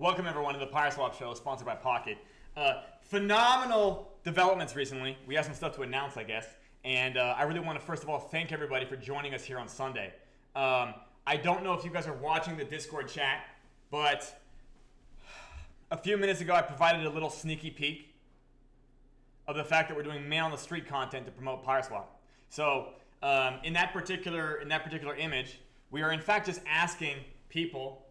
Welcome everyone to the PyreSwap show, sponsored by Pocket. Phenomenal developments recently. We have some stuff to announce, I guess. And I really want to first of all thank everybody for joining us here on Sunday. I don't know if you guys are watching the Discord chat, but a few minutes ago I provided a little sneaky peek of the fact that we're doing man on the street content to promote PyreSwap. So in that particular image, we are in fact just asking people,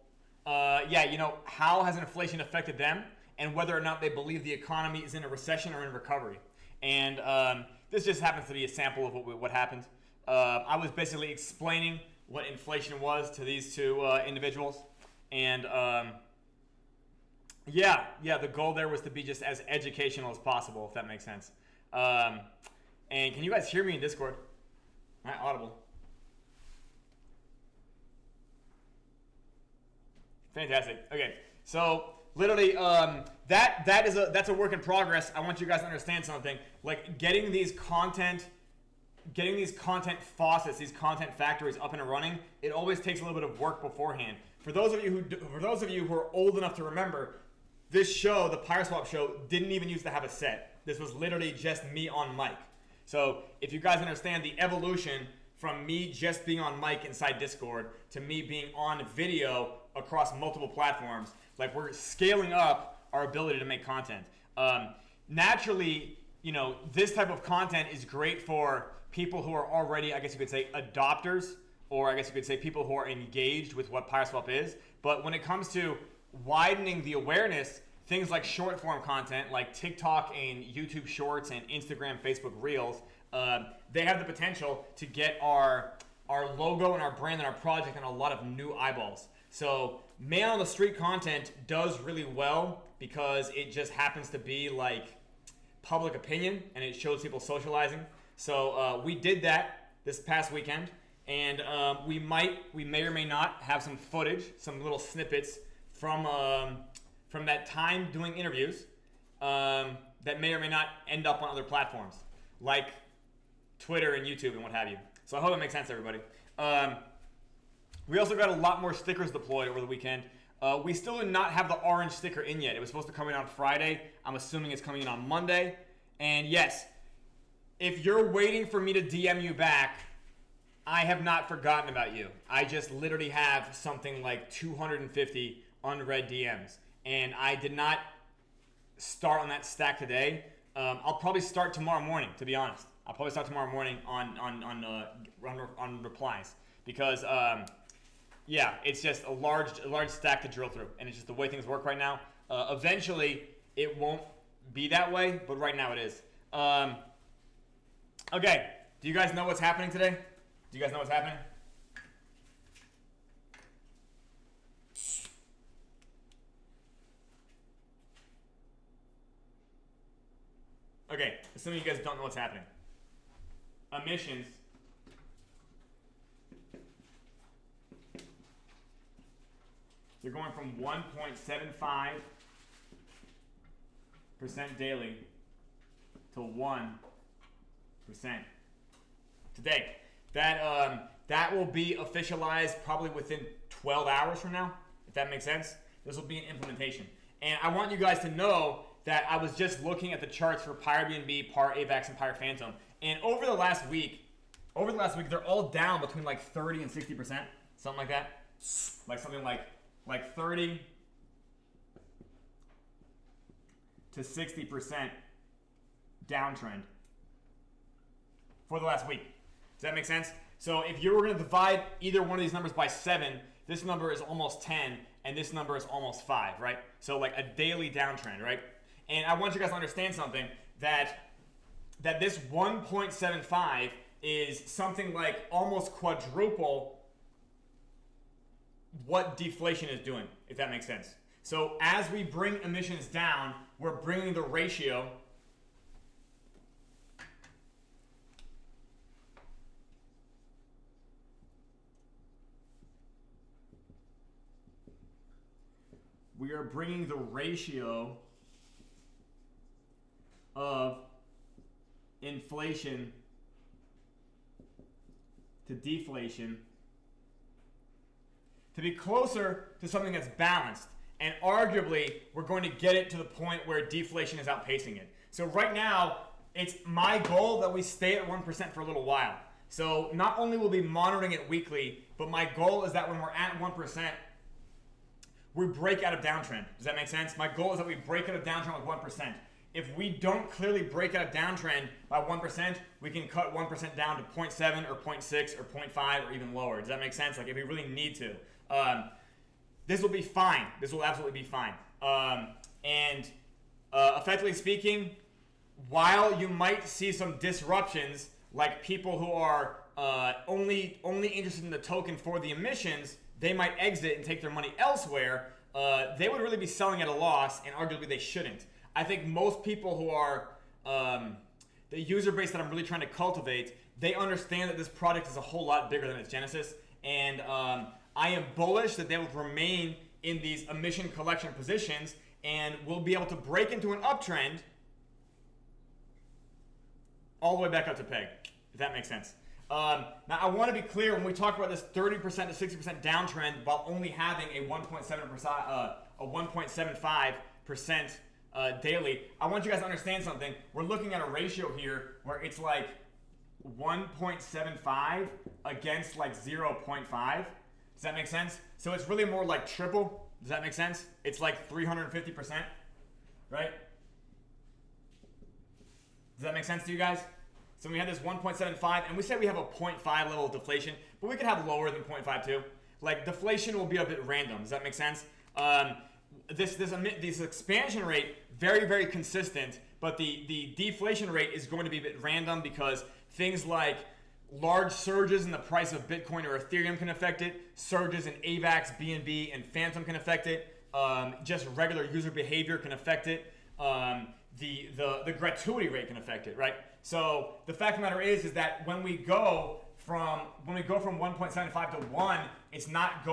how has inflation affected them, and whether or not they believe the economy is in a recession or in recovery. And this just happens to be a sample of what happened. I was basically explaining what inflation was to these two individuals, and the goal there was to be just as educational as possible, if that makes sense. And can you guys hear me in Discord? Am I audible? Fantastic. Okay, so literally, that's a work in progress. I want you guys to understand something. Like getting these content faucets, these content factories up and running, it always takes a little bit of work beforehand. For those of you who are old enough to remember, this show, the PyreSwap show, didn't even used to have a set. This was literally just me on mic. So if you guys understand the evolution from me just being on mic inside Discord to me being on video across multiple platforms, like we're scaling up our ability to make content. Naturally, this type of content is great for people who are already, I guess you could say, adopters, or I guess you could say people who are engaged with what PyreSwap is. But when it comes to widening the awareness, things like short form content like TikTok and YouTube Shorts and Instagram, Facebook Reels, they have the potential to get our logo and our brand and our project on a lot of new eyeballs. So man on the street content does really well because it just happens to be like public opinion and it shows people socializing. So we did that this past weekend, and we may or may not have some footage, some little snippets from that time doing interviews that may or may not end up on other platforms like Twitter and YouTube and what have you. So I hope it makes sense, everybody. We also got a lot more stickers deployed over the weekend. We still do not have the orange sticker in yet. It was supposed to come in on Friday. I'm assuming it's coming in on Monday. And yes, if you're waiting for me to DM you back, I have not forgotten about you. I just literally have something like 250 unread DMs. And I did not start on that stack today. I'll probably start tomorrow morning, to be honest. I'll probably start tomorrow morning on replies because it's just a large stack to drill through, and it's just the way things work right now. Eventually, it won't be that way, but right now it is. Okay, do you guys know what's happening today? Do you guys know what's happening? Okay, assuming you guys don't know what's happening. Emissions they're going from 1.75% daily to 1% today. That will be officialized probably within 12 hours from now, if that makes sense. This will be an implementation. And I want you guys to know that I was just looking at the charts for PyreBNB, PyreAVAX, and PyrePhantom. And over the last week, they're all down between like 30 and 60%, something like that. Like something like 30 to 60% downtrend for the last week. Does that make sense? So if you were going to divide either one of these numbers by 7, this number is almost 10, and this number is almost 5, right? So like a daily downtrend, right? And I want you guys to understand something, that this 1.75 is something like almost quadruple what deflation is doing, if that makes sense. So as we bring emissions down, we're bringing the ratio of inflation to deflation to be closer to something that's balanced. And arguably, we're going to get it to the point where deflation is outpacing it. So right now, it's my goal that we stay at 1% for a little while. So not only will we be monitoring it weekly, but my goal is that when we're at 1%, we break out of downtrend. Does that make sense? My goal is that we break out of downtrend with 1%. If we don't clearly break out of downtrend by 1%, we can cut 1% down to 0.7 or 0.6 or 0.5 or even lower. Does that make sense? Like if we really need to. This will be fine. This will absolutely be fine. Effectively speaking, while you might see some disruptions, like people who are only interested in the token for the emissions, they might exit and take their money elsewhere. They would really be selling at a loss, and arguably they shouldn't. I think most people who are the user base that I'm really trying to cultivate, they understand that this product is a whole lot bigger than its genesis, and I am bullish that they will remain in these emission collection positions and will be able to break into an uptrend all the way back up to peg, if that makes sense. Now, I want to be clear when we talk about this 30% to 60% downtrend while only having a 1.75% daily. I want you guys to understand something. We're looking at a ratio here where it's like 1.75 against like 0.5. Does that make sense? So it's really more like triple. Does that make sense? It's like 350%, right? Does that make sense to you guys? So we have this 1.75, and we say we have a 0.5 level of deflation, but we could have lower than 0.5 too. Like deflation will be a bit random. Does that make sense? This expansion rate, very, very consistent, but the deflation rate is going to be a bit random because things like large surges in the price of Bitcoin or Ethereum can affect it. Surges in AVAX, BNB, and Phantom can affect it. Just regular user behavior can affect it. The gratuity rate can affect it, right? So the fact of the matter is that when we go from 1.75 to 1, it's not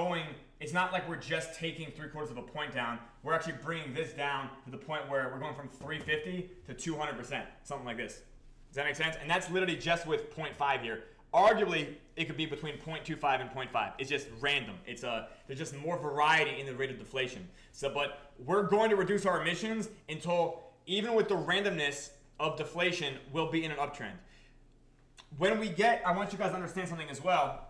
like we're just taking 3/4 of a point down. We're actually bringing this down to the point where we're going from 350 to 200%, something like this. Does that make sense? And that's literally just with 0.5 here. Arguably, it could be between 0.25 and 0.5. It's just random. There's just more variety in the rate of deflation. But we're going to reduce our emissions until, even with the randomness of deflation, we'll be in an uptrend. I want you guys to understand something as well.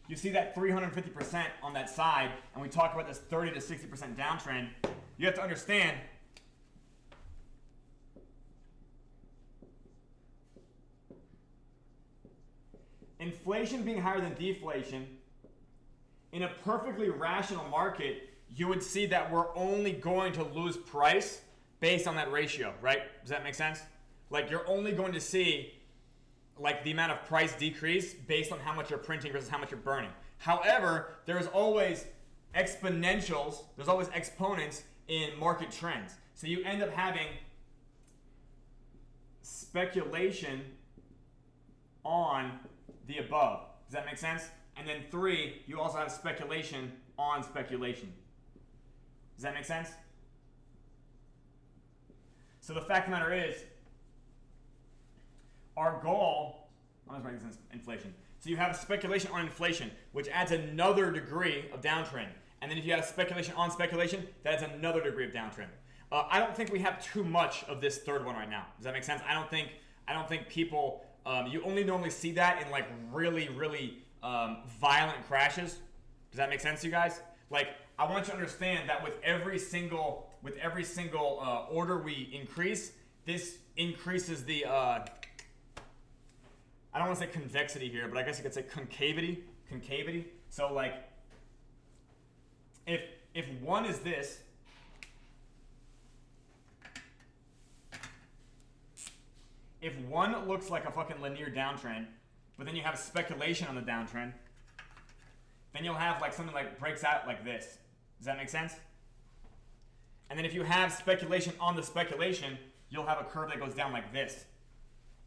You see that 350% on that side, and we talk about this 30 to 60% downtrend. You have to understand inflation being higher than deflation, in a perfectly rational market, you would see that we're only going to lose price based on that ratio, right? Does that make sense? Like you're only going to see like the amount of price decrease based on how much you're printing versus how much you're burning. However, there's always exponentials, there's always exponents in market trends. So you end up having speculation on the above. Does that make sense? And then 3, you also have speculation on speculation. Does that make sense? So the fact of the matter is, our goal, I'm just writing this in inflation. So you have speculation on inflation, which adds another degree of downtrend. And then if you have speculation on speculation, that adds another degree of downtrend. I don't think we have too much of this third one right now. Does that make sense? I don't think people, you only normally see that in like really, really violent crashes. Does that make sense to you guys? Like, I want you to understand that with every single order we increase, this increases the, I don't want to say convexity here, but I guess you could say concavity. So like, if 1 is this, if 1 looks like a fucking linear downtrend, but then you have speculation on the downtrend, then you'll have like something like breaks out like this. Does that make sense? And then if you have speculation on the speculation, you'll have a curve that goes down like this.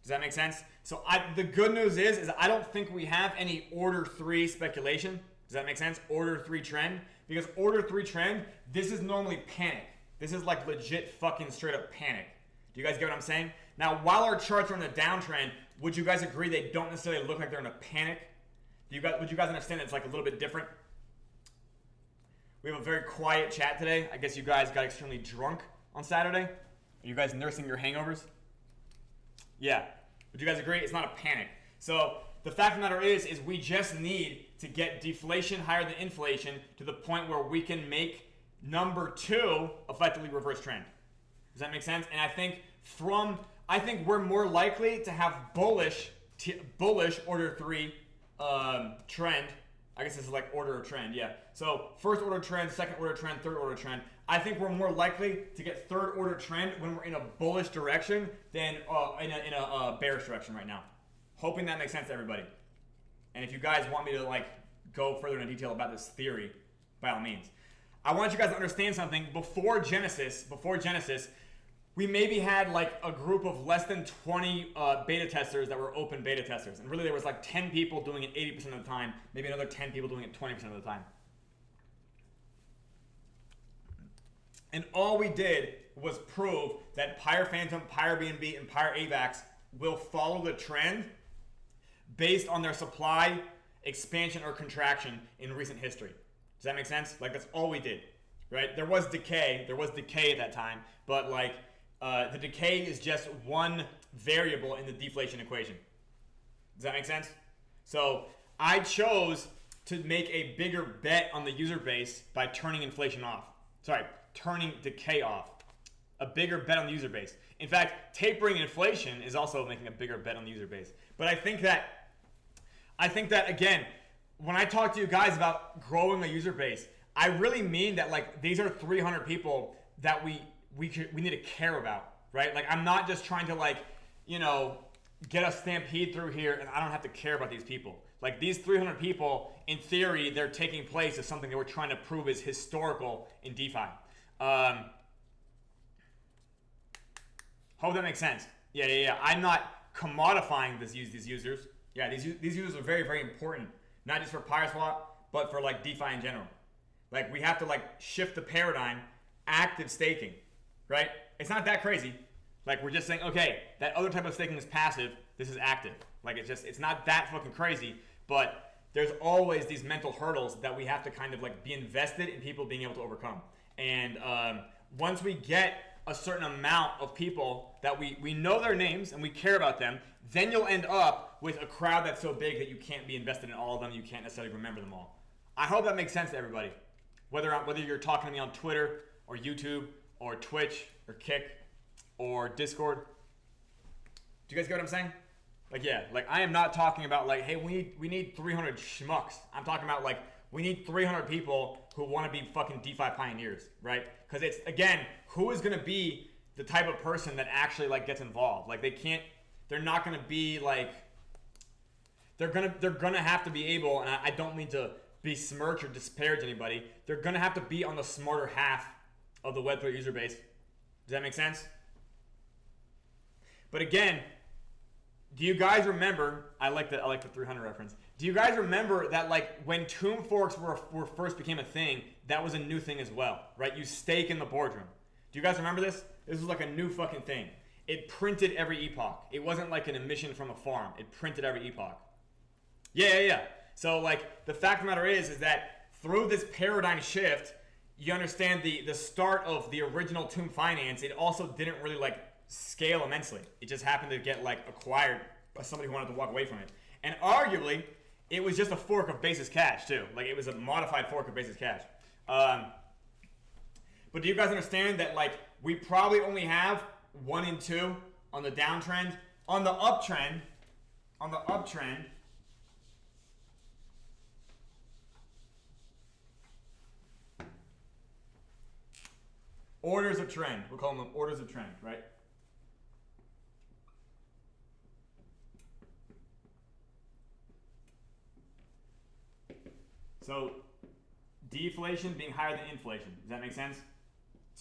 Does that make sense? So the good news is I don't think we have any order 3 speculation. Does that make sense? Order 3 trend. Because order 3 trend, this is normally panic. This is like legit fucking straight up panic. Do you guys get what I'm saying? Now, while our charts are in a downtrend, would you guys agree they don't necessarily look like they're in a panic? Would you guys understand that it's like a little bit different? We have a very quiet chat today. I guess you guys got extremely drunk on Saturday. Are you guys nursing your hangovers? Yeah. Would you guys agree? It's not a panic. So the fact of the matter is we just need to get deflation higher than inflation to the point where we can make number 2 effectively reverse trend. Does that make sense? And I think we're more likely to have bullish order 3 trend. I guess this is like order of trend, yeah. So first order trend, second order trend, third order trend. I think we're more likely to get third order trend when we're in a bullish direction than in a bearish direction right now. Hoping that makes sense to everybody. And if you guys want me to like go further into detail about this theory, by all means. I want you guys to understand something. Before Genesis, we maybe had like a group of less than 20 beta testers that were open beta testers. And really there was like 10 people doing it 80% of the time, maybe another 10 people doing it 20% of the time. And all we did was prove that PyrePhantom, PyreBNB, and PyreAVAX will follow the trend based on their supply expansion or contraction in recent history. Does that make sense? Like that's all we did, right? There was decay at that time, but like the decay is just one variable in the deflation equation. Does that make sense? So I chose to make a bigger bet on the user base by turning turning decay off. A bigger bet on the user base. In fact, tapering inflation is also making a bigger bet on the user base. But I think that again, when I talk to you guys about growing a user base, I really mean that like these are 300 people that we need to care about, right? Like I'm not just trying to like, get a stampede through here and I don't have to care about these people. Like these 300 people, in theory, they're taking place as something that we're trying to prove is historical in DeFi. Hope that makes sense. Yeah. I'm not commodifying these users. Yeah, these users are very, very important, not just for PyreSwap, but for like DeFi in general. Like we have to like shift the paradigm, active staking, right? It's not that crazy. Like we're just saying, okay, that other type of staking is passive. This is active. Like it's not that fucking crazy, but there's always these mental hurdles that we have to kind of like be invested in people being able to overcome. And once we get a certain amount of people that we know their names and we care about them, then you'll end up with a crowd that's so big that you can't be invested in all of them. You can't necessarily remember them all. I hope that makes sense to everybody. Whether you're talking to me on Twitter or YouTube or Twitch or Kick or Discord. Do you guys get what I'm saying? Like, yeah, like I am not talking about like, hey, we need 300 schmucks. I'm talking about like, we need 300 people who want to be fucking DeFi pioneers, right? Because it's, again, who is going to be the type of person that actually like gets involved? Like they're not going to be like, they're gonna have to be able, and I don't mean to besmirch or disparage anybody, they're gonna have to be on the smarter half of the Web3 user base. Does that make sense? But again, do you guys remember, I like the 300 reference. Do you guys remember that like when tomb forks were first became a thing, that was a new thing as well, right? You stake in the boardroom. Do you guys remember this? This was like a new fucking thing. It printed every epoch. It wasn't like an emission from a farm. It printed every epoch. Yeah. So like the fact of the matter is that through this paradigm shift, you understand the start of the original tomb finance, it also didn't really like scale immensely. It just happened to get like acquired by somebody who wanted to walk away from it. And arguably, it was just a fork of Basis Cash too. Like it was a modified fork of Basis Cash. But do you guys understand that like we probably only have 1 and 2 on the downtrend? On the uptrend, orders of trend. We'll call them orders of trend, right? So deflation being higher than inflation. Does that make sense?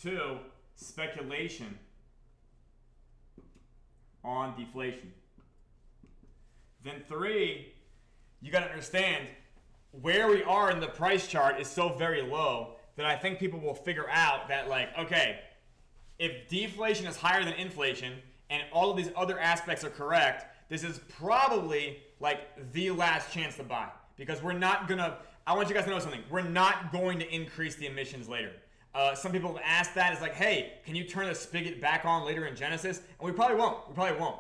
2, speculation on deflation. Then 3, you got to understand where we are in the price chart is so very low that I think people will figure out that like, okay, if deflation is higher than inflation and all of these other aspects are correct, this is probably like the last chance to buy, because we're not gonna, I want you guys to know something. We're not going to increase the emissions later. Some people have asked that. It's like, hey, can you turn the spigot back on later in Genesis? And we probably won't.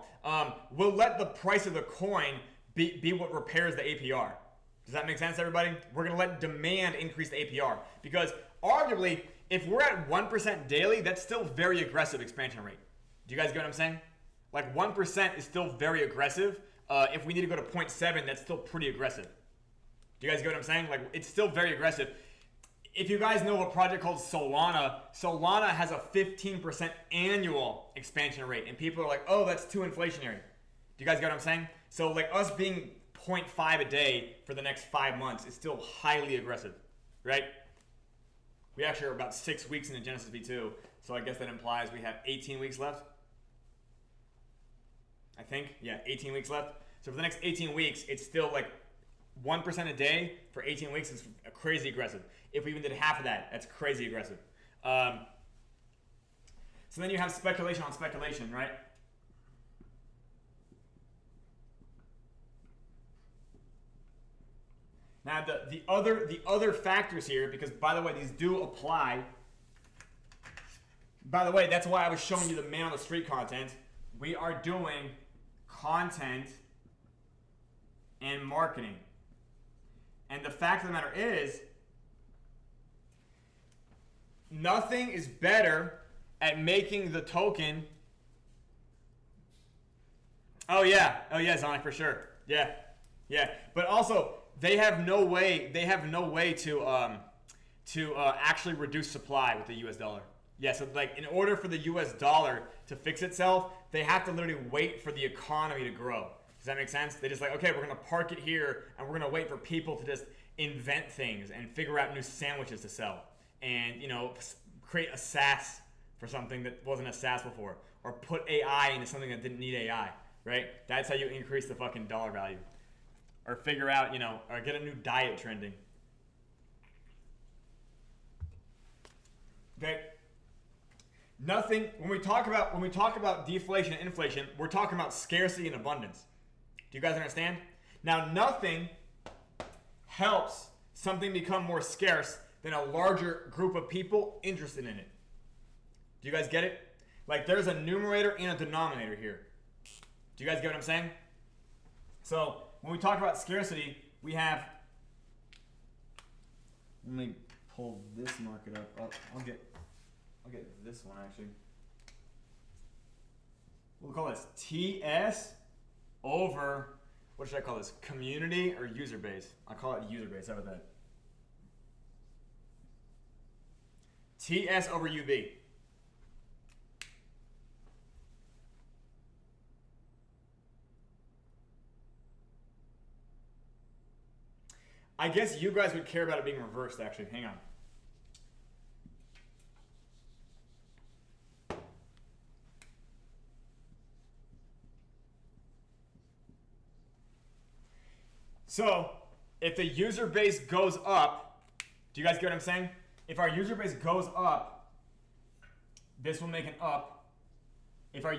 We'll let the price of the coin be what repairs the APR. Does that make sense, everybody? We're going to let demand increase the APR. Because arguably, if we're at 1% daily, that's still very aggressive expansion rate. Do you guys get what I'm saying? Like 1% is still very aggressive. If we need to go to 0.7, that's still pretty aggressive. Do you guys get what I'm saying? Like, it's still very aggressive. If you guys know a project called Solana, Solana has a 15% annual expansion rate. And people are like, oh, that's too inflationary. Do you guys get what I'm saying? So like us being 0.5 a day for the next 5 months is still highly aggressive, right? We actually are about 6 weeks into Genesis V2. So I guess that implies we have 18 weeks left. I think, yeah, 18 weeks left. So for the next 18 weeks, it's still like 1% a day for 18 weeks is crazy aggressive. If we even did half of that, that's crazy aggressive. So then you have speculation on speculation, right? Now the other factors here, because by the way, these do apply. By the way, that's why I was showing you the man on the street content. We are doing content and marketing. And the fact of the matter is, nothing is better at making the token. Oh yeah, Zonic, for sure. Yeah. But also, they have no way to actually reduce supply with the US dollar. Yeah, so like in order for the US dollar to fix itself, they have to literally wait for the economy to grow. Does that make sense? They just like, okay, we're gonna park it here and we're gonna wait for people to just invent things and figure out new sandwiches to sell. And, you know, create a SaaS for something that wasn't a SaaS before. Or put AI into something that didn't need AI, right? That's how you increase the fucking dollar value. Or figure out, you know, or get a new diet trending. Okay? Nothing, when we talk about deflation and inflation, we're talking about scarcity and abundance. Do you guys understand? Now, nothing helps something become more scarce than a larger group of people interested in it. Do you guys get it? Like, there's a numerator and a denominator here. Do you guys get what I'm saying? So, when we talk about scarcity, we have... Let me pull this market up. I'll get this one, actually. We'll call this TS over, what should I call this? Community or user base? I'll call it user base. How about that? TS over UB. I guess you guys would care about it being reversed, actually. Hang on. So, if the user base goes up, do you guys get what I'm saying? If our user base goes up, this will make an up. If our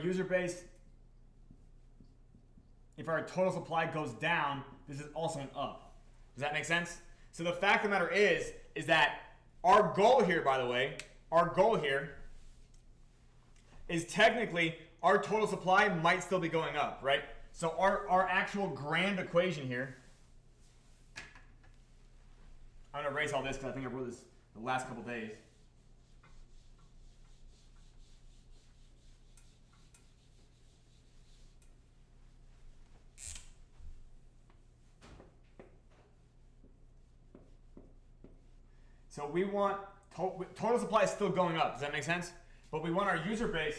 total supply goes down, this is also an up. Does that make sense? So the fact of the matter is that our goal here, by the way, is technically our total supply might still be going up, right? So our actual grand equation here, I'm going to erase all this because I think I wrote this the last couple days. So we want, total supply is still going up. Does that make sense? But we want our user base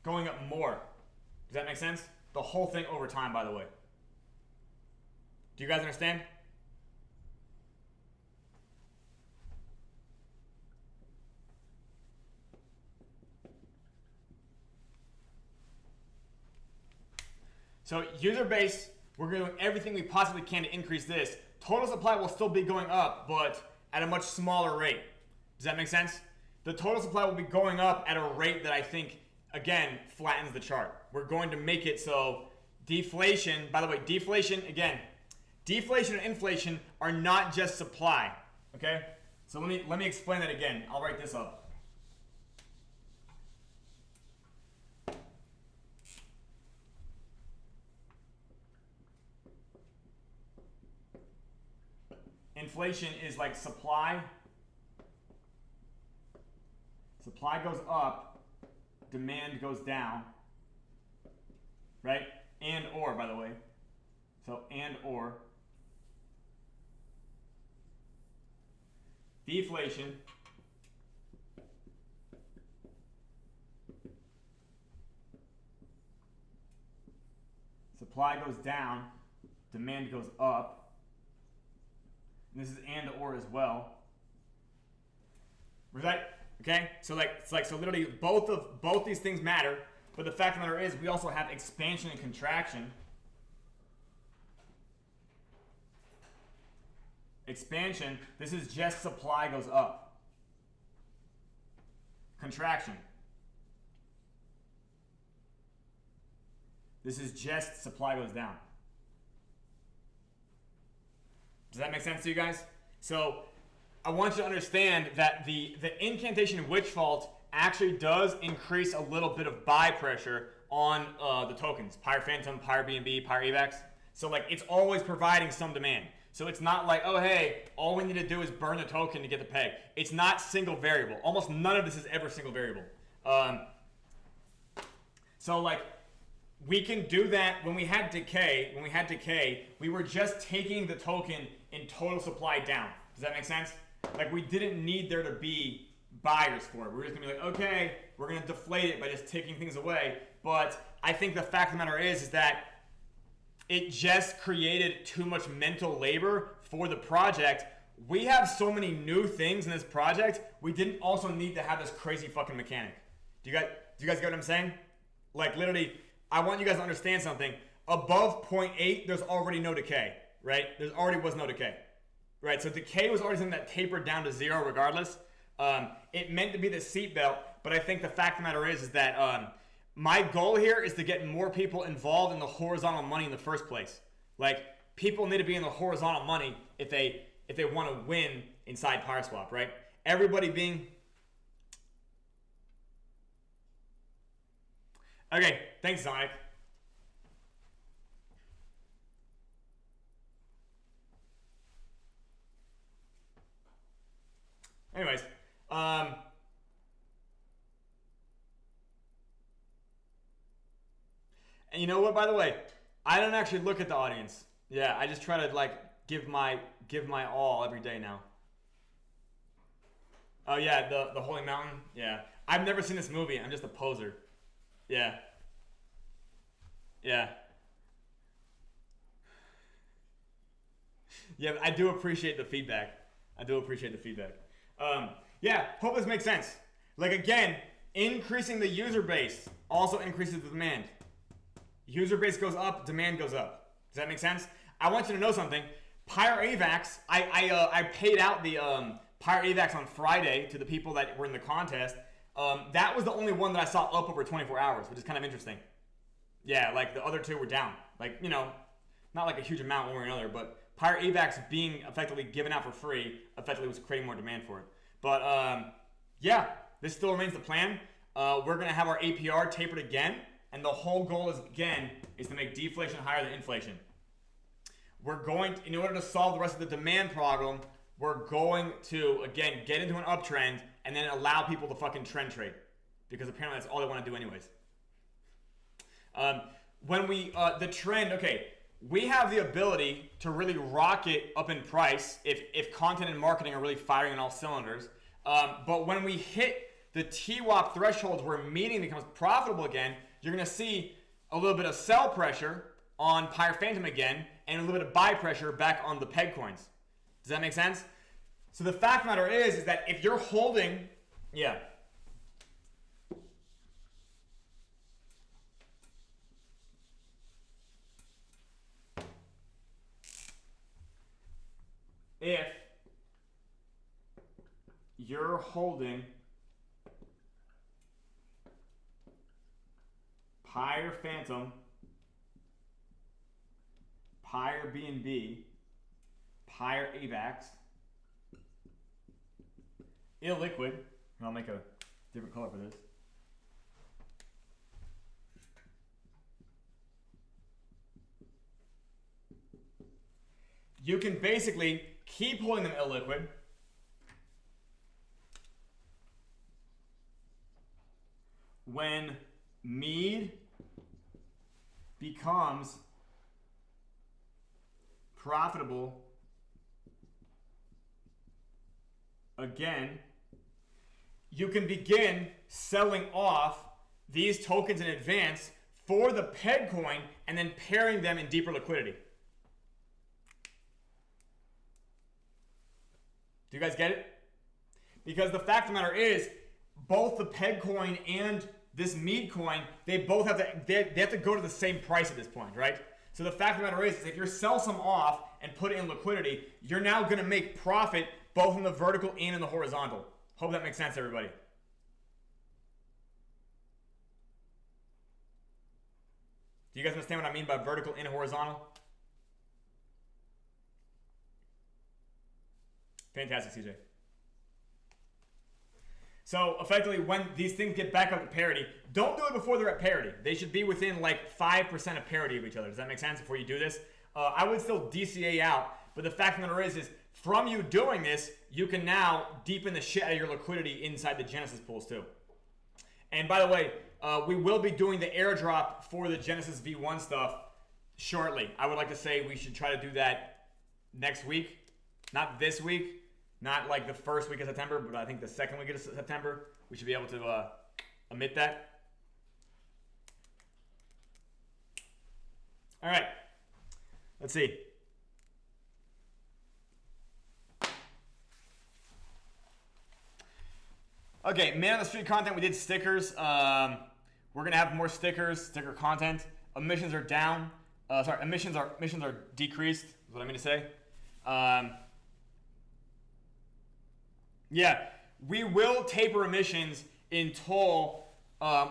going up more. Does that make sense? The whole thing over time, by the way. Do you guys understand? So user base, we're doing everything we possibly can to increase this. Total supply will still be going up, but at a much smaller rate. Does that make sense? The total supply will be going up at a rate that I think, again, flattens the chart. We're going to make it so deflation, by the way, deflation, again, deflation and inflation are not just supply, okay? So let me explain that again. I'll write this up. Inflation is like supply. Supply goes up, demand goes down, right? And or, by the way. So, and or. Deflation supply goes down, demand goes up. And this is and or as well. Right? Okay? So so literally both these things matter, but the fact of the matter is we also have expansion and contraction. Expansion, this is just supply goes up. Contraction. This is just supply goes down. Does that make sense to you guys? So I want you to understand that the incantation witch fault actually does increase a little bit of buy pressure on the tokens. Pyre Phantom, Pyre BNB, Pyre AVAX. So like it's always providing some demand. So it's not like, oh hey, all we need to do is burn the token to get the peg. It's not single variable. Almost none of this is ever single variable. So like we can do that when we had decay. When we had decay, we were just taking the token in total supply down. Does that make sense? Like we didn't need there to be buyers for it. We're just gonna be like, okay, we're gonna deflate it by just taking things away. But I think the fact of the matter is that it just created too much mental labor for the project. We have so many new things in this project, we didn't also need to have this crazy fucking mechanic. Do you guys get what I'm saying? Like literally, I want you guys to understand something. Above 0.8, there's already no decay, right? There already was no decay, right? So decay was already something that tapered down to 0 regardless. It meant to be the seatbelt, but I think the fact of the matter is that my goal here is to get more people involved in the horizontal money in the first place. Like, people need to be in the horizontal money if they want to win inside PyreSwap, right? Everybody being... Okay, thanks, Sonic. Anyways, and you know what, by the way, I don't actually look at the audience. Yeah, I just try to like give my all every day now. Oh yeah, the Holy Mountain. Yeah, I've never seen this movie. I'm just a poser. Yeah. Yeah. Yeah, I do appreciate the feedback. Yeah, hope this makes sense. Like again, increasing the user base also increases the demand. User base goes up, demand goes up. Does that make sense? I want you to know something. Pyre AVAX, I paid out the Pyre AVAX on Friday to the people that were in the contest. That was the only one that I saw up over 24 hours, which is kind of interesting. Yeah, like the other two were down. Like, you know, not like a huge amount one way or another, but Pyre AVAX being effectively given out for free effectively was creating more demand for it. But yeah, this still remains the plan. We're going to have our APR tapered again, and the whole goal is, again, is to make deflation higher than inflation. We're going to, in order to solve the rest of the demand problem, we're going to, again, get into an uptrend and then allow people to fucking trend trade. Because apparently that's all they want to do anyways. When we, the trend, okay, we have the ability to really rocket up in price if content and marketing are really firing on all cylinders. But when we hit the TWAP thresholds where meeting becomes profitable again, you're going to see a little bit of sell pressure on Pyre Phantom again and a little bit of buy pressure back on the peg coins. Does that make sense? So the fact of the matter is that if you're holding, yeah. If you're holding Pyre Phantom Pyre BNB, Pyre AVAX, illiquid. I'll make a different color for this. You can basically keep holding them illiquid. When mead becomes profitable again, you can begin selling off these tokens in advance for the peg coin and then pairing them in deeper liquidity. Do you guys get it? Because the fact of the matter is, both the peg coin and this mead coin, they both have to they have to go to the same price at this point, right? So the fact of the matter is if you sell some off and put it in liquidity, you're now going to make profit both in the vertical and in the horizontal. Hope that makes sense, everybody. Do you guys understand what I mean by vertical and horizontal? Fantastic, CJ. So effectively, when these things get back up to parity, don't do it before they're at parity. They should be within like 5% of parity of each other. Does that make sense before you do this? I would still DCA out, but the fact of the matter is from you doing this, you can now deepen the shit out of your liquidity inside the Genesis pools too. And by the way, we will be doing the airdrop for the Genesis V1 stuff shortly. I would like to say we should try to do that next week, not this week. Not like the first week of September, but I think the second week of September, we should be able to emit that. All right. Let's see. Okay, man on the street content, we did stickers. We're going to have more stickers, sticker content. Emissions are down. Emissions are decreased, is what I mean to say. Yeah, we will taper emissions until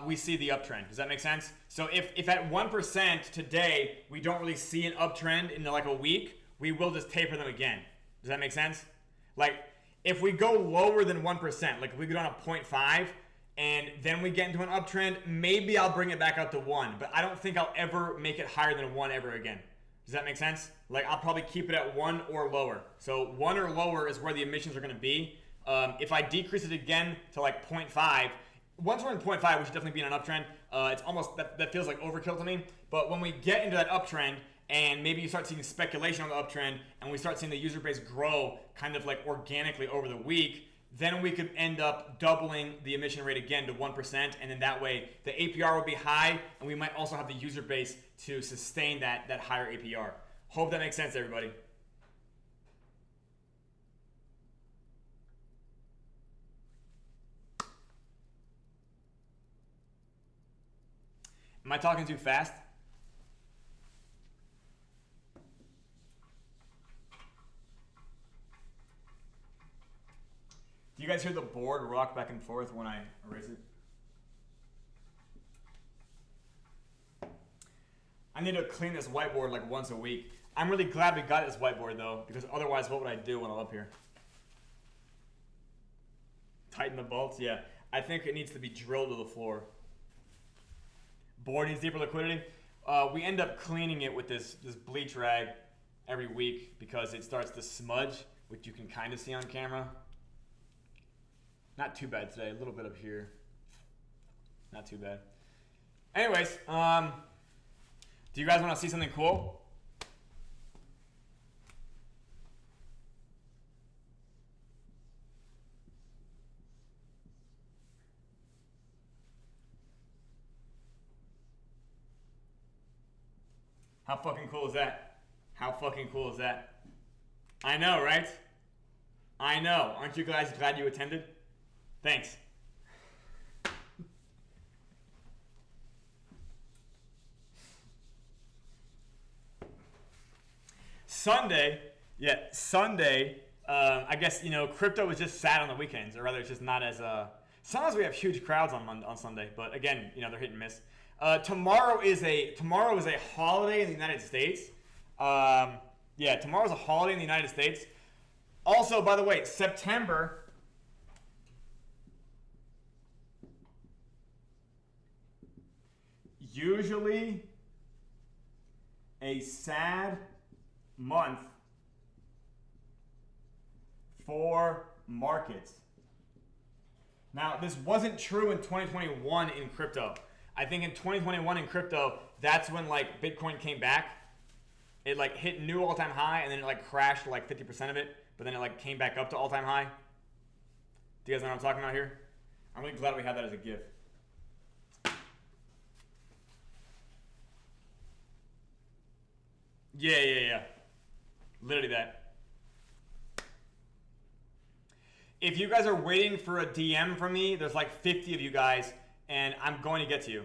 we see the uptrend. Does that make sense? So if at 1% today we don't really see an uptrend in like a week, we will just taper them again. Does that make sense? Like if we go lower than 1%, like if we go down to 0.5 and then we get into an uptrend, maybe I'll bring it back up to 1. But I don't think I'll ever make it higher than 1 ever again. Does that make sense? Like I'll probably keep it at 1 or lower. So 1 or lower is where the emissions are going to be. If I decrease it again to like 0.5, once we're in 0.5, we should definitely be in an uptrend. It's almost, that feels like overkill to me. But when we get into that uptrend and maybe you start seeing speculation on the uptrend and we start seeing the user base grow kind of like organically over the week, then we could end up doubling the emission rate again to 1%. And then that way the APR will be high and we might also have the user base to sustain that higher APR. Hope that makes sense, everybody. Am I talking too fast? Do you guys hear the board rock back and forth when I erase it? I need to clean this whiteboard like once a week. I'm really glad we got this whiteboard though, because otherwise what would I do when I'm up here? Tighten the bolts? Yeah. I think it needs to be drilled to the floor. Board needs deeper liquidity. We end up cleaning it with this bleach rag every week because it starts to smudge, which you can kind of see on camera. Not too bad today. A little bit up here. Not too bad. Anyways, do you guys want to see something cool? How fucking cool is that? How fucking cool is that? I know, right? I know. Aren't you guys glad you attended? Thanks. Sunday, I guess, crypto was just sad on the weekends, or rather it's just not as, sometimes we have huge crowds on Sunday, but again, they're hit and miss. Tomorrow is a holiday in the United States. Yeah, tomorrow's a holiday in the United States. Also, by the way, September. Usually a sad month for markets. Now, this wasn't true in 2021 in crypto. I think in 2021 in crypto, that's when like Bitcoin came back. It like hit new all-time high and then it like crashed like 50% of it, but then it like came back up to all-time high. Do you guys know what I'm talking about here? I'm really glad we had that as a gift. Yeah. Literally that. If you guys are waiting for a DM from me, there's like 50 of you guys, and I'm going to get to you.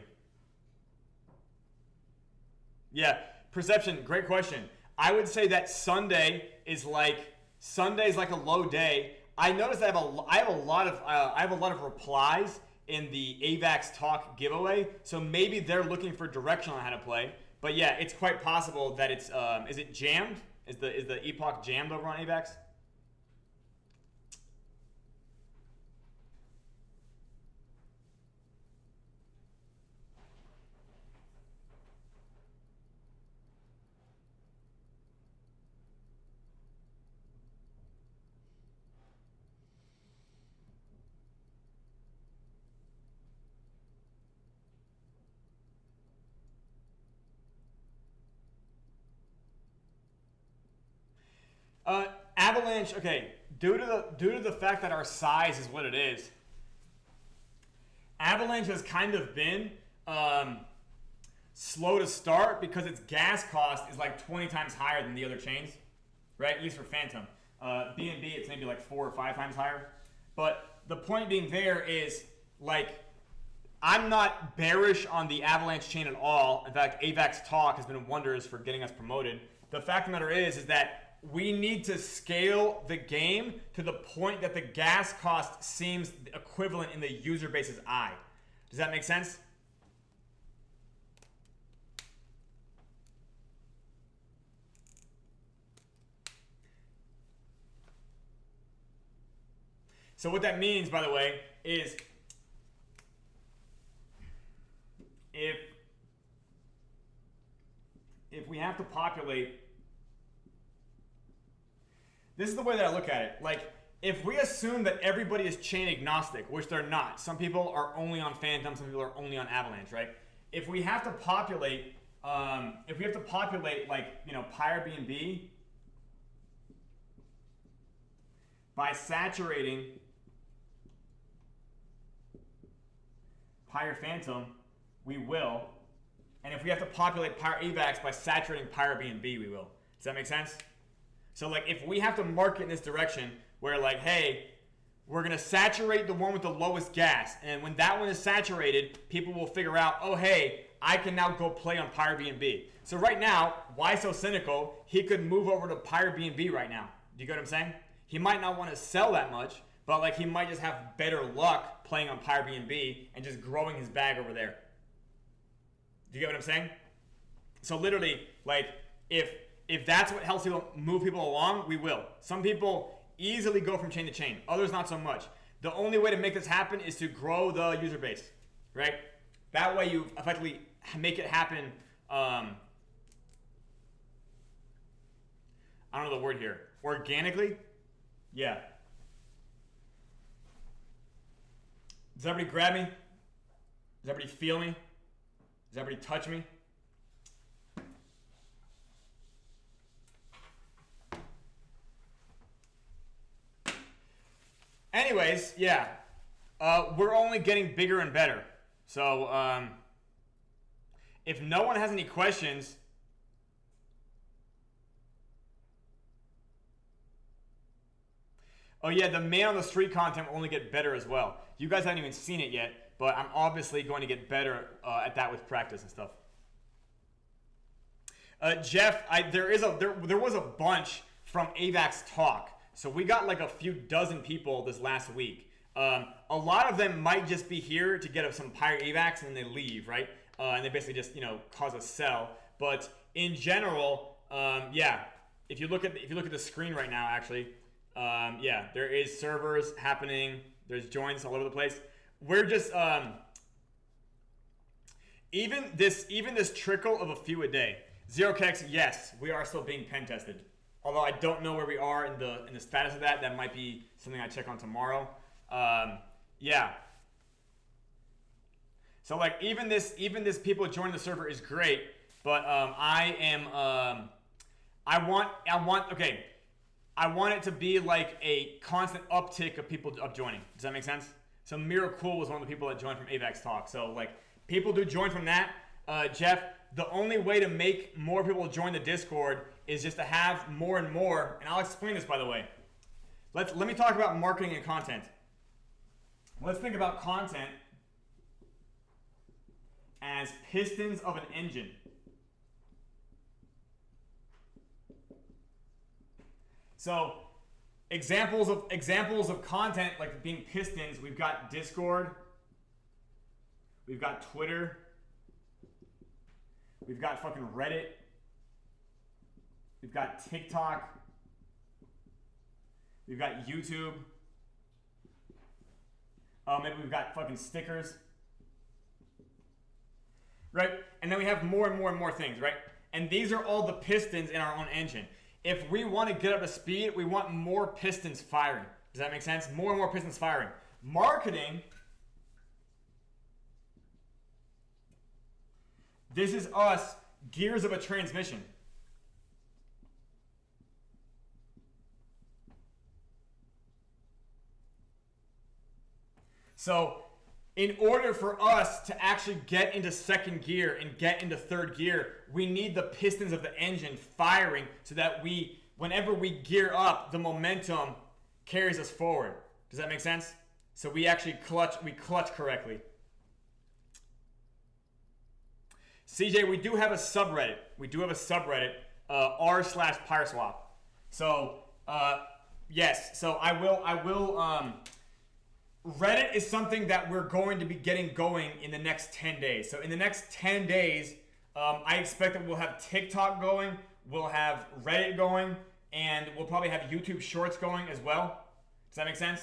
Yeah, perception, great question. I would say that Sunday's like a low day. I noticed I have a lot of replies in the AVAX Talk giveaway, so maybe they're looking for direction on how to play. But yeah, it's quite possible that it's is it jammed? Is the epoch jammed over on AVAX? Avalanche, okay, due to the fact that our size is what it is, Avalanche has kind of been slow to start because its gas cost is like 20 times higher than the other chains, right? At least for Phantom. BNB, it's maybe like 4 or 5 times higher. But the point being there is, like, I'm not bearish on the Avalanche chain at all. In fact, AVAX Talk has been wonders for getting us promoted. The fact of the matter is that we need to scale the game to the point that the gas cost seems equivalent in the user base's eye. Does that make sense? So what that means, by the way, is if we have to populate, this is the way that I look at it. Like, if we assume that everybody is chain agnostic, which they're not, some people are only on Phantom, some people are only on Avalanche, right? If we have to populate, like, you know, PyreBNB by saturating Pyre Phantom, we will. And if we have to populate PyreAVAX by saturating PyreBNB, we will. Does that make sense? So like if we have to market in this direction where like, hey, we're going to saturate the one with the lowest gas. And when that one is saturated, people will figure out, oh, hey, I can now go play on PyreBNB. So right now, why so cynical? He could move over to PyreBNB right now. Do you get what I'm saying? He might not want to sell that much, but like he might just have better luck playing on PyreBNB and just growing his bag over there. Do you get what I'm saying? So literally, like if that's what helps people move people along, we will. Some people easily go from chain to chain. Others not so much. The only way to make this happen is to grow the user base, right? That way you effectively make it happen. I don't know the word here. Organically? Yeah. Does everybody grab me? Does everybody feel me? Does everybody touch me? Anyways, yeah. We're only getting bigger and better. So, if no one has any questions, oh yeah, the man on the street content will only get better as well. You guys haven't even seen it yet, but I'm obviously going to get better at that with practice and stuff. Jeff, there was a bunch from AVAX Talk. So we got like a few dozen people this last week. A lot of them might just be here to get some PyreAVAX and then they leave, right? And they basically just, you know, cause a sell. But in general, Yeah, if you look at the screen right now, actually, yeah, there is servers happening. There's joins all over the place. We're just even this trickle of a few a day. ZeroKex, yes, we are still being pen tested. Although I don't know where we are in the status of that. That might be something I check on tomorrow. Yeah. So like even this people joining the server is great, but I want it to be like a constant uptick of people joining. Does that make sense? So Miracool was one of the people that joined from AVAX Talk. So like people do join from that. Jeff, the only way to make more people join the Discord is just to have more and more. And I'll explain this, by the way. Let me talk about marketing and content. Let's think about content as pistons of an engine. So examples of content like being pistons, we've got Discord, we've got Twitter, we've got fucking Reddit, we've got TikTok, we've got YouTube, maybe we've got fucking stickers, right? And then we have more and more and more things, right? And these are all the pistons in our own engine. If we want to get up to speed, we want more pistons firing. Does that make sense? More and more pistons firing. Marketing, this is us, gears of a transmission. So in order for us to actually get into second gear and get into third gear, we need the pistons of the engine firing so that whenever we gear up, the momentum carries us forward. Does that make sense? So we actually clutch correctly. CJ, we do have a subreddit. r/PyreSwap. So yes, so I will Reddit is something that we're going to be getting going in the next 10 days. So in the next 10 days, I expect that we'll have TikTok going, we'll have Reddit going, and we'll probably have YouTube Shorts going as well. Does that make sense?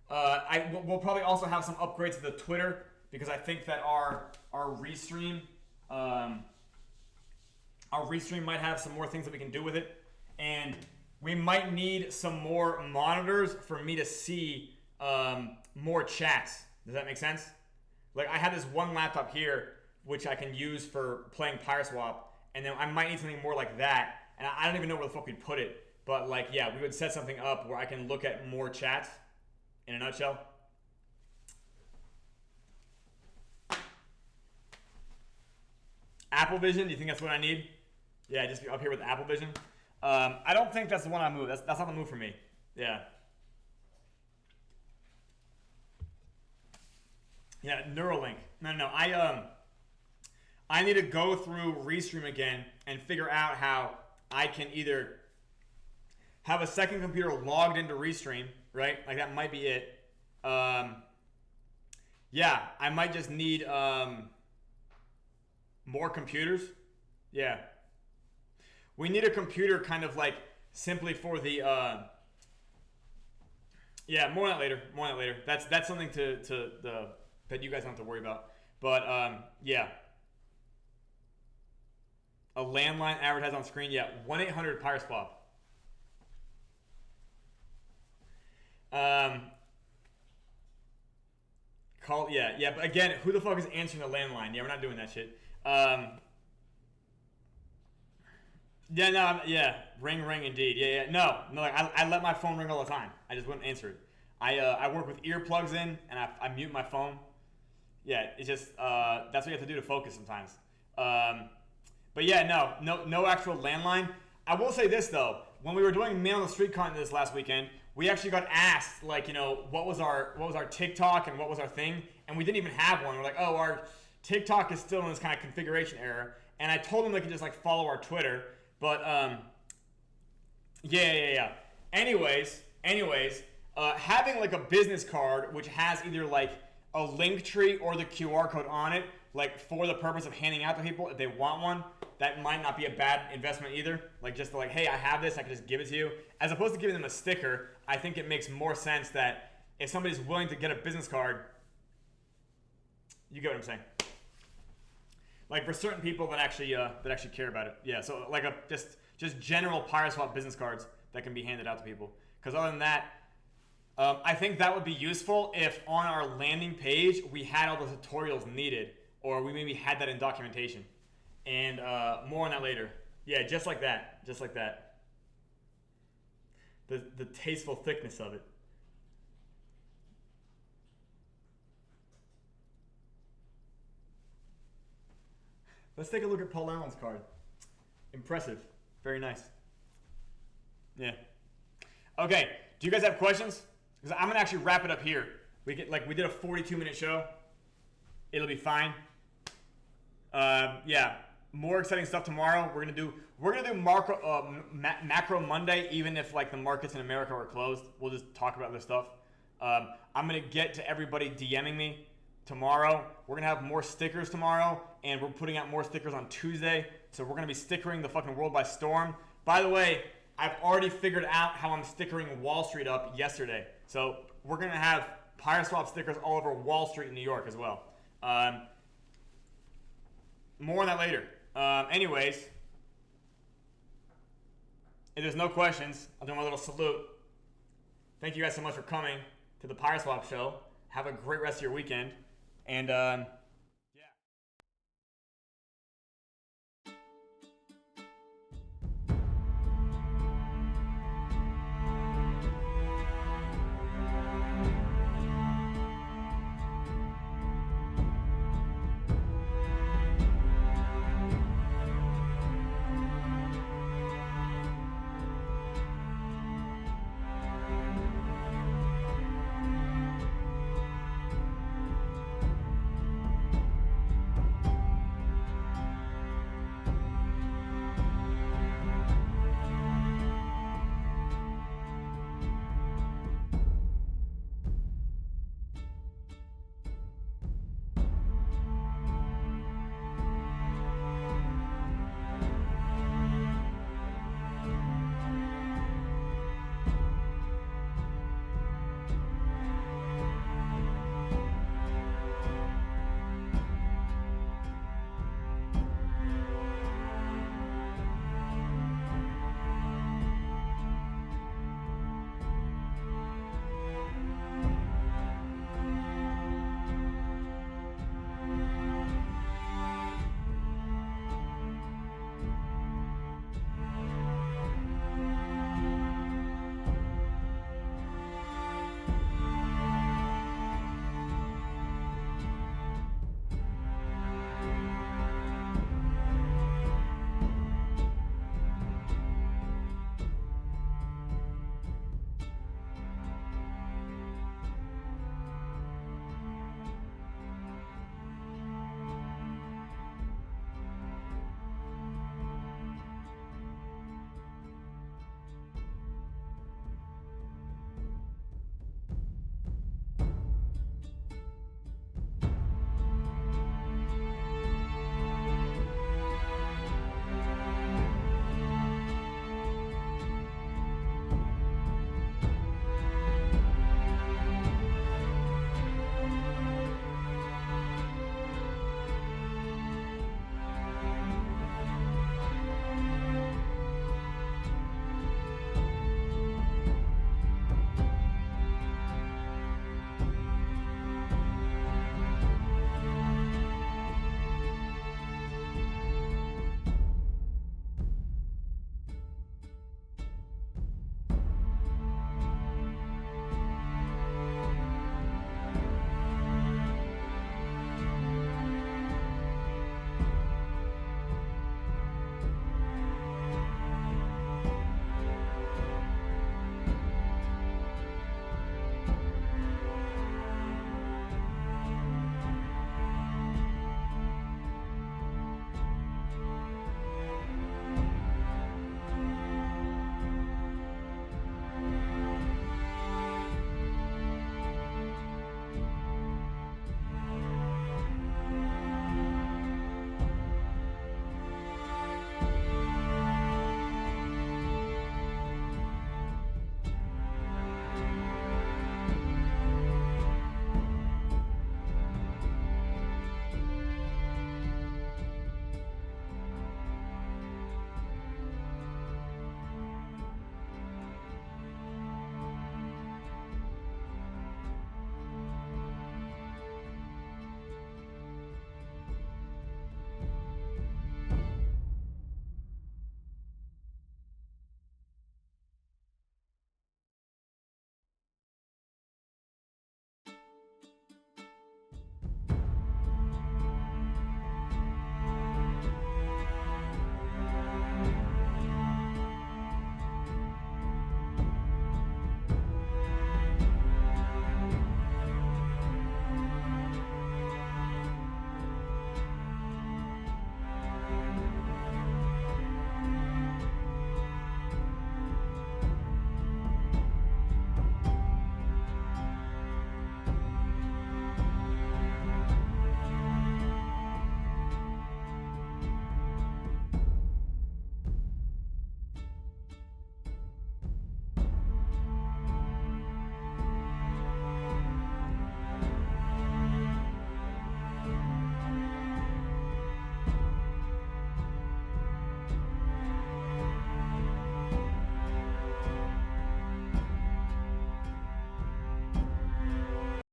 We'll probably also have some upgrades to the Twitter because I think that our restream might have some more things that we can do with it, and we might need some more monitors for me to see more chats. Does that make sense? Like I have this one laptop here which I can use for playing PyreSwap, and then I might need something more like that, and I don't even know where the fuck we'd put it, but like yeah, we would set something up where I can look at more chats in a nutshell. Apple Vision, do you think that's what I need? Yeah, just be up here with Apple Vision. I don't think that's the one I move. That's not the move for me. Yeah. Yeah, Neuralink. No. I need to go through Restream again and figure out how I can either have a second computer logged into Restream, right? Like that might be it. Yeah, I might just need more computers. Yeah. We need a computer kind of like simply for the yeah, more on that later. That's something that you guys don't have to worry about. But yeah. A landline advertised on screen, yeah. 1-800-PyreSwap. Call, yeah, but again, who the fuck is answering the landline? Yeah, we're not doing that shit. Ring indeed. Yeah, no, like I let my phone ring all the time. I just wouldn't answer it. I work with earplugs in, and I mute my phone. Yeah, it's just that's what you have to do to focus sometimes. But yeah, no actual landline. I will say this though, when we were doing Man on the Street content this last weekend, we actually got asked like, you know, what was our TikTok and what was our thing, and we didn't even have one. We're like, oh, our TikTok is still in this kind of configuration error, and I told them they could just like follow our Twitter, but yeah. Anyways, having like a business card which has either like a link tree or the QR code on it like for the purpose of handing out to people, if they want one, that might not be a bad investment either. Like just like, hey, I have this, I can just give it to you. As opposed to giving them a sticker, I think it makes more sense that if somebody's willing to get a business card, you get what I'm saying. Like for certain people that actually care about it. Yeah, so like just general PyreSwap business cards that can be handed out to people. Because other than that, I think that would be useful if on our landing page we had all the tutorials needed, or we maybe had that in documentation. And more on that later. Yeah, just like that. Just like that. The tasteful thickness of it. Let's take a look at Paul Allen's card. Impressive. Very nice. Yeah. Okay. Do you guys have questions? Because I'm gonna actually wrap it up here. We did a 42-minute show. It'll be fine. Yeah. More exciting stuff tomorrow. We're gonna do macro Monday, even if like the markets in America are closed. We'll just talk about this stuff. I'm gonna get to everybody DMing me tomorrow. We're gonna have more stickers tomorrow, and we're putting out more stickers on Tuesday. So we're gonna be stickering the fucking world by storm. By the way, I've already figured out how I'm stickering Wall Street up yesterday. So we're gonna have PyreSwap stickers all over Wall Street in New York as well. More on that later. Anyways, if there's no questions, I'll do my little salute. Thank you guys so much for coming to the PyreSwap show. Have a great rest of your weekend. And